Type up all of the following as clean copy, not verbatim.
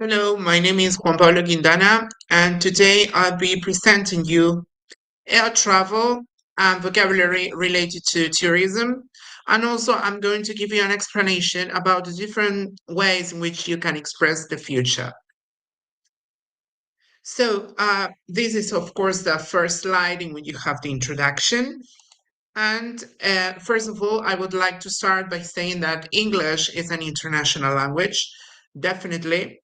Hello, my name is Juan Pablo Quintana, and today I'll be presenting you air travel and vocabulary related to tourism. And also, I'm going to give you an explanation about the different ways in which you can express the future. This is, of course, the first slide in which you have the introduction. And first of all, I would like to start by saying that English is an international language, definitely.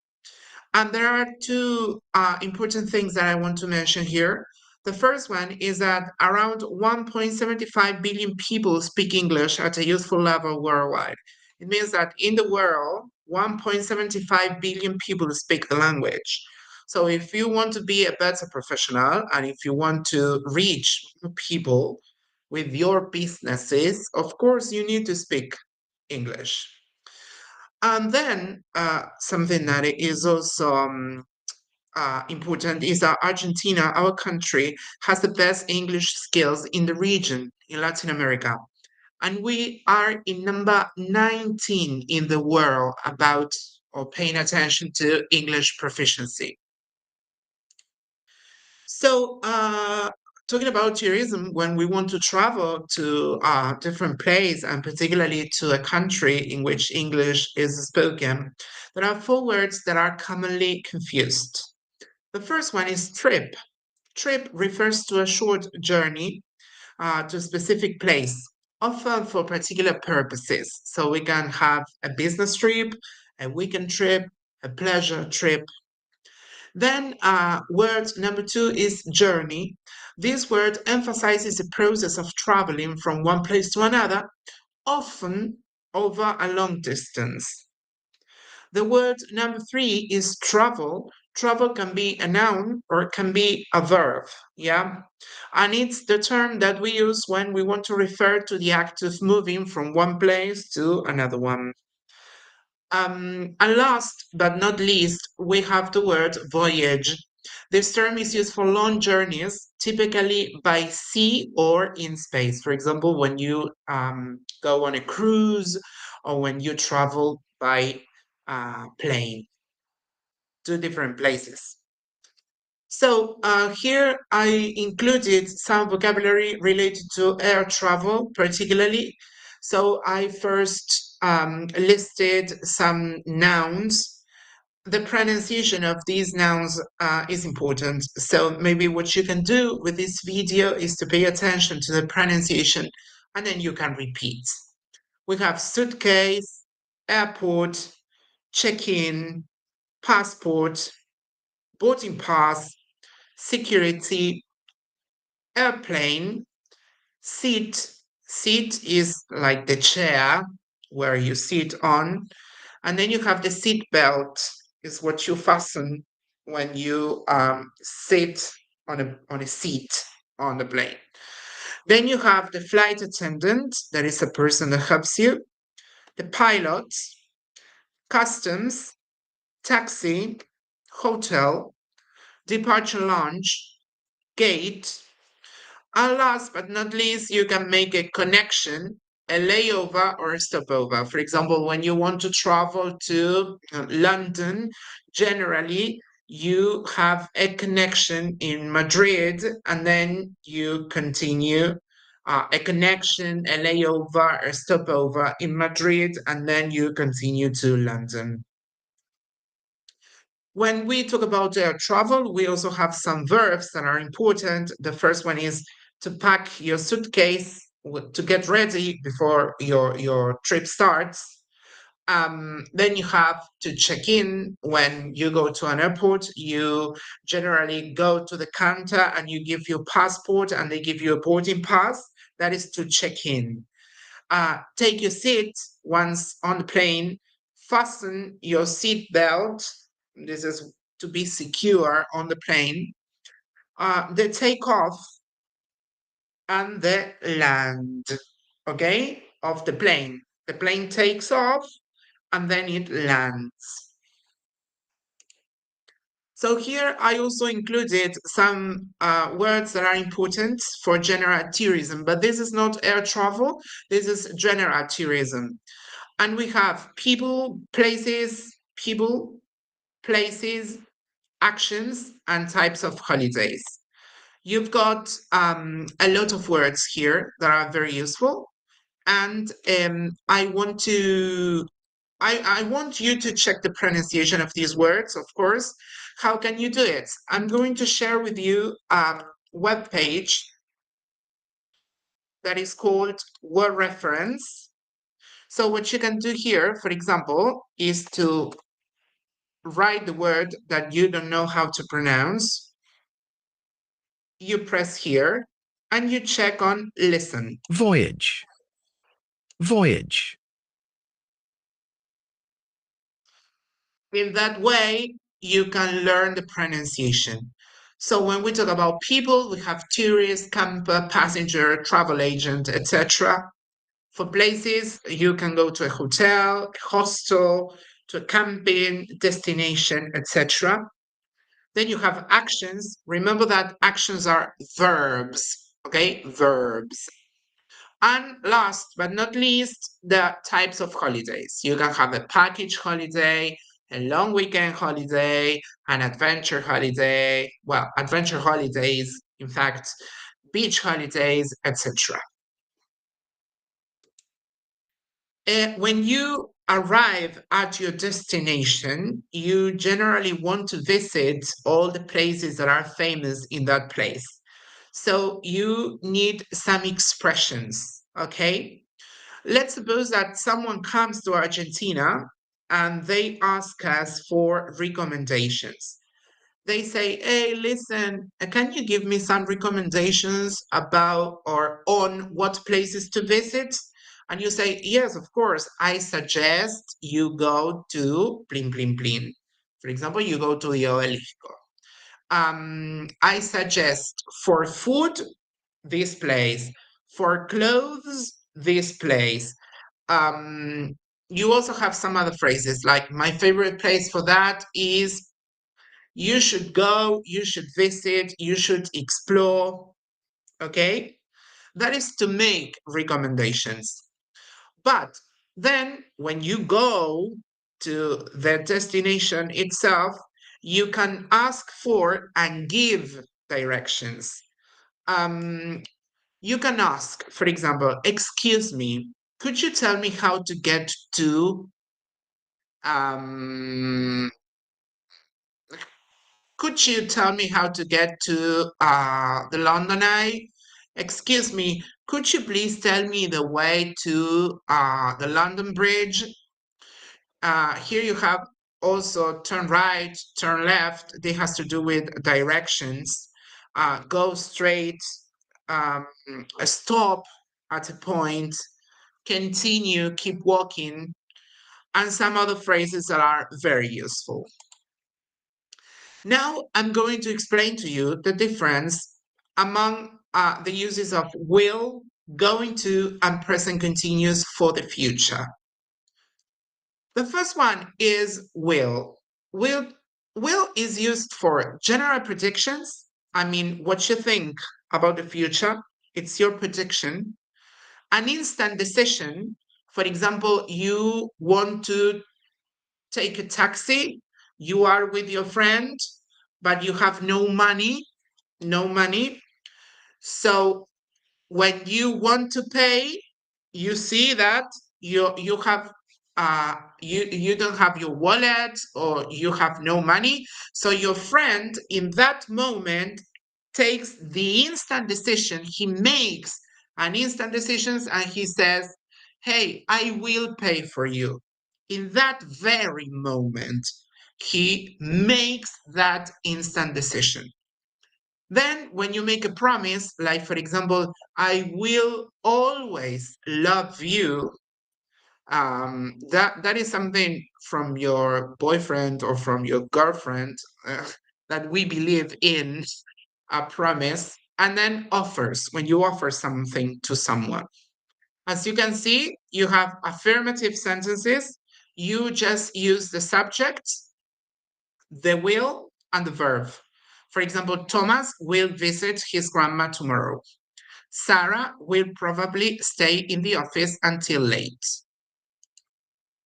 And there are two important things that I want to mention here. The first one is that around 1.75 billion people speak English at a useful level worldwide. It means that in the world, 1.75 billion people speak the language. So if you want to be a better professional and if you want to reach people with your businesses, of course, you need to speak English. And then something that is also important is that Argentina, our country, has the best English skills in the region in Latin America. And we are in number 19 in the world about or paying attention to English proficiency. So, talking about tourism, when we want to travel to a different place and particularly to a country in which English is spoken, there are four words that are commonly confused. The first one is trip. Trip refers to a short journey to a specific place, often for particular purposes. So we can have a business trip, a weekend trip, a pleasure trip. Then word number two is journey. This word emphasizes the process of traveling from one place to another, often over a long distance. The word number three is travel. Travel can be a noun or it can be a verb. Yeah. And it's the term that we use when we want to refer to the act of moving from one place to another one. And last but not least, we have the word voyage. This term is used for long journeys, typically by sea or in space. For example, when you go on a cruise or when you travel by plane to different places. So here I included some vocabulary related to air travel, particularly. So I first listed some nouns. The pronunciation of these nouns is important. So maybe what you can do with this video is to pay attention to the pronunciation and then you can repeat. We have suitcase, airport, check-in, passport, boarding pass, security, airplane, seat. Seat is like the chair where you sit on. And then you have the seat belt, is what you fasten when you sit on a seat on the plane. Then you have the flight attendant, that is a person that helps you, the pilot, customs, taxi, hotel, departure lounge, gate, and last but not least, you can make a connection, a layover or a stopover. For example, when you want to travel to London, generally you have a connection in Madrid and then you continue a connection, a layover, a stopover in Madrid, and then you continue to London. When we talk about travel, we also have some verbs that are important. The first one is to pack your suitcase to get ready before your trip starts. Then you have to check in when you go to an airport. You generally go to the counter and you give your passport and they give you a boarding pass. That is to check in. Take your seat once on the plane, fasten your seat belt. This is to be secure on the plane. The takeoff and the land, okay, of the plane. The plane takes off and then it lands. So here I also included some words that are important for general tourism, but this is not air travel, this is general tourism. And we have people, places, actions, and types of holidays. You've got a lot of words here that are very useful, and I want you to check the pronunciation of these words, of course. How can you do it? I'm going to share with you a web page that is called Word Reference. So what you can do here, for example, is to write the word that you don't know how to pronounce. You press here and you check on listen. Voyage. Voyage. In that way, you can learn the pronunciation. So when we talk about people, we have tourist, camper, passenger, travel agent, etc. For places, you can go to a hotel, a hostel, to a camping destination, etc. Then you have actions. Remember that actions are verbs, okay? Verbs. And last but not least, the types of holidays. You can have a package holiday, a long weekend holiday, an adventure holiday. Well, adventure holidays, in fact, beach holidays, etc. When you arrive at your destination, you generally want to visit all the places that are famous in that place. So you need some expressions, okay? Let's suppose that someone comes to Argentina and they ask us for recommendations. They say, hey, listen, can you give me some recommendations about or on what places to visit? And you say, yes, of course, I suggest you go to Plin Plin Plin. For example, you go to the Obelisco. I suggest for food, this place, for clothes, this place. Um, you also have some other phrases like my favorite place for that is you should go, you should visit, you should explore. Okay, that is to make recommendations. But then when you go to the destination itself, you can ask for and give directions. Um, you can ask, for example, excuse me, could you tell me how to get to um, could you tell me how to get to the London Eye? Excuse me, could you please tell me the way to the London Bridge? Here you have also turn right, turn left. This has to do with directions. Go straight, um, stop at a point, continue, keep walking, and some other phrases that are very useful. Now I'm going to explain to you the difference among the uses of will, going to, and present continuous for the future. The first one is will. Will is used for general predictions. I mean, what you think about the future, it's your prediction. An instant decision, for example, you want to take a taxi, you are with your friend, but you have no money. So when you want to pay, you see that you have you don't have your wallet or you have no money. So your friend in that moment takes the instant decision. He makes an instant decisions and he says, hey, I will pay for you. In that very moment, he makes that instant decision. Then, when you make a promise, like for example, I will always love you, that is something from your boyfriend or from your girlfriend that we believe in a promise, and then offers when you offer something to someone. As you can see, you have affirmative sentences. You just use the subject, the will, and the verb. For example, Thomas will visit his grandma tomorrow. Sarah will probably stay in the office until late.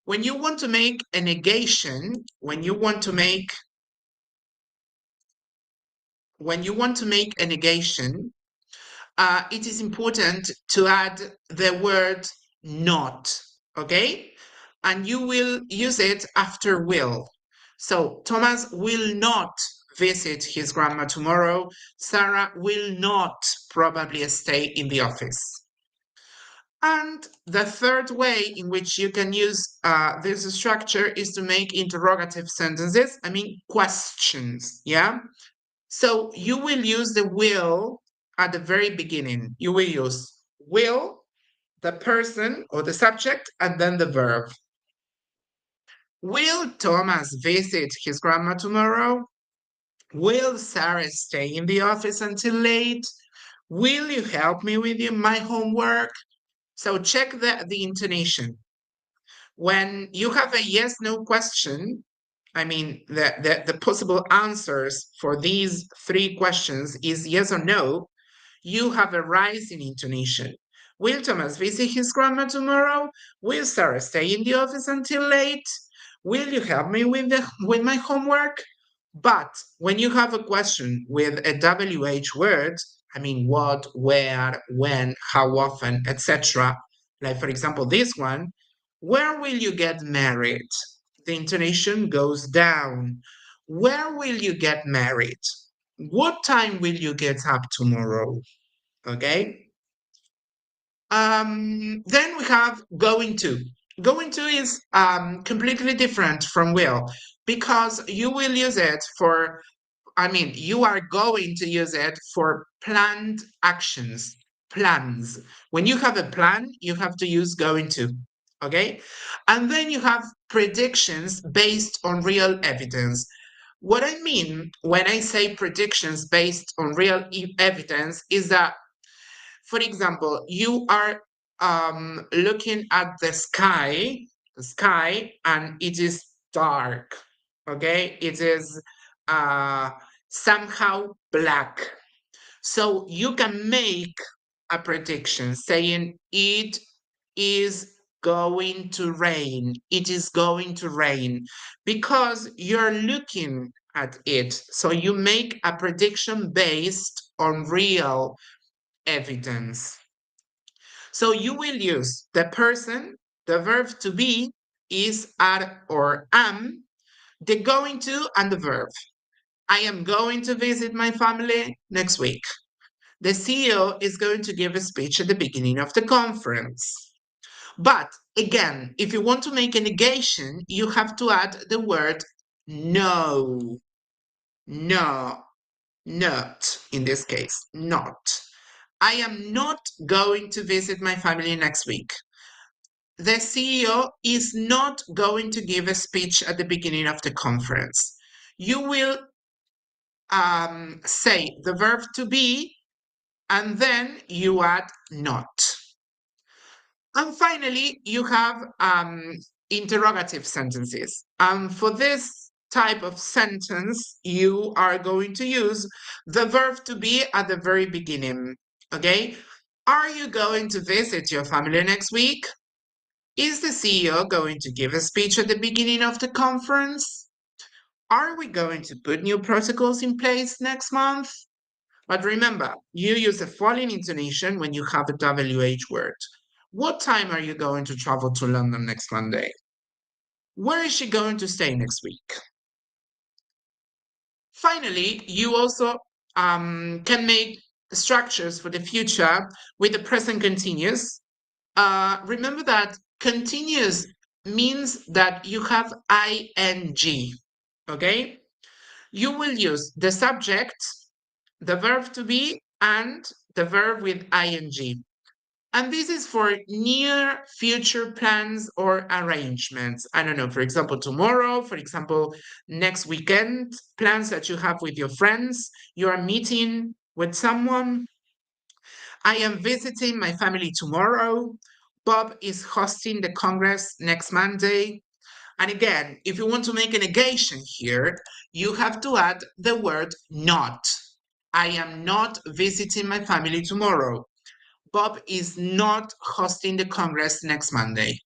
When you want to make a negation, when you want to make a negation, it is important to add the word not, okay? And you will use it after will. So Thomas will not visit his grandma tomorrow. Sarah will not probably stay in the office. And the third way in which you can use this structure is to make interrogative sentences, I mean questions, yeah? So you will use the will at the very beginning. You will use will, the person or the subject, and then the verb. Will Thomas visit his grandma tomorrow? Will Sarah stay in the office until late? Will you help me with my homework? So check the intonation. When you have a yes no question, I mean, the possible answers for these three questions is yes or no, you have a rise in intonation. Will Thomas visit his grandma tomorrow? Will Sarah stay in the office until late? Will you help me with my homework? But when you have a question with a WH word, I mean what, where, when, how often, etc. Like for example, this one, where will you get married? The intonation goes down. Where will you get married? What time will you get up tomorrow? Okay. Then we have going to. Going to is completely different from will because you will use it for, I mean, you are going to use it for planned actions, plans. When you have a plan, you have to use going to. Okay. And then you have predictions based on real evidence. What I mean when I say predictions based on real evidence is that, for example, you are looking at the sky, and it is dark. Okay, it is uh, somehow black. So you can make a prediction saying it is going to rain. It is going to rain because you're looking at it. So you make a prediction based on real evidence. So you will use the person, the verb to be is are or am, the going to, and the verb. I am going to visit my family next week. The CEO is going to give a speech at the beginning of the conference. But again, if you want to make a negation, you have to add the word no, no, not in this case, not. I am not going to visit my family next week. The CEO is not going to give a speech at the beginning of the conference. You will say the verb to be, and then you add not. And finally, you have interrogative sentences. For this type of sentence, you are going to use the verb to be at the very beginning. Okay? Are you going to visit your family next week? Is the CEO going to give a speech at the beginning of the conference? Are we going to put new protocols in place next month? But remember, you use a falling intonation when you have a WH word. What time are you going to travel to London next Monday? Where is she going to stay next week? Finally, you also can make structures for the future with the present continuous. Remember that continuous means that you have ing, okay? You will use the subject, the verb to be, and the verb with ing. And this is for near future plans or arrangements. I don't know, for example, tomorrow, for example, next weekend, plans that you have with your friends, you are meeting with someone. I am visiting my family tomorrow. Bob is hosting the Congress next Monday. And again, if you want to make a negation here, you have to add the word not. I am not visiting my family tomorrow. Bob is not hosting the Congress next Monday.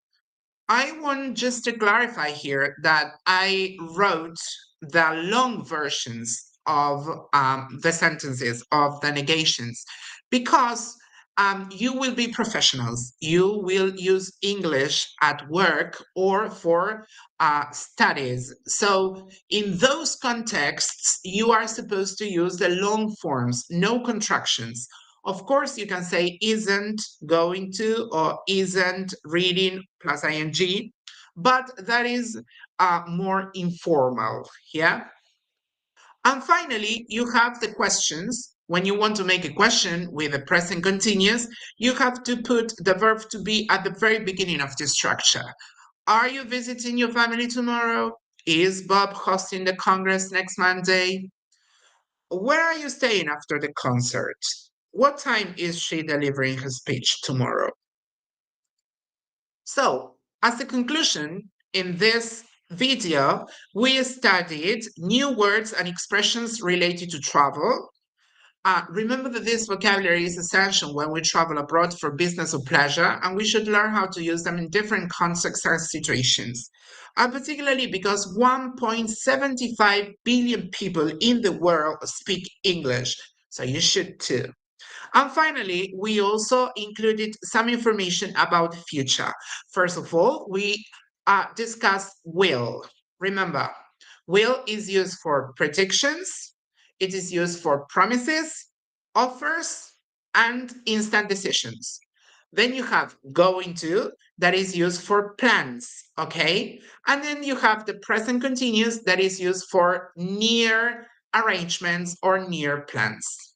I want just to clarify here that I wrote the long versions of the sentences, of the negations, because you will be professionals. You will use English at work or for studies. So, in those contexts, you are supposed to use the long forms, no contractions. Of course, you can say isn't going to or isn't reading plus ing, but that is more informal. Yeah. And finally, you have the questions. When you want to make a question with a present continuous, you have to put the verb to be at the very beginning of the structure. Are you visiting your family tomorrow? Is Bob hosting the Congress next Monday? Where are you staying after the concert? What time is she delivering her speech tomorrow? So, as a conclusion, in this video, we studied new words and expressions related to travel. Remember that this vocabulary is essential when we travel abroad for business or pleasure, and we should learn how to use them in different contexts and situations. And particularly because 1.75 billion people in the world speak English, so you should too. And finally, we also included some information about the future. First of all, we discussed will. Remember, will is used for predictions, it is used for promises, offers, and instant decisions. Then you have going to, that is used for plans, okay? And then you have the present continuous that is used for near arrangements or near plans.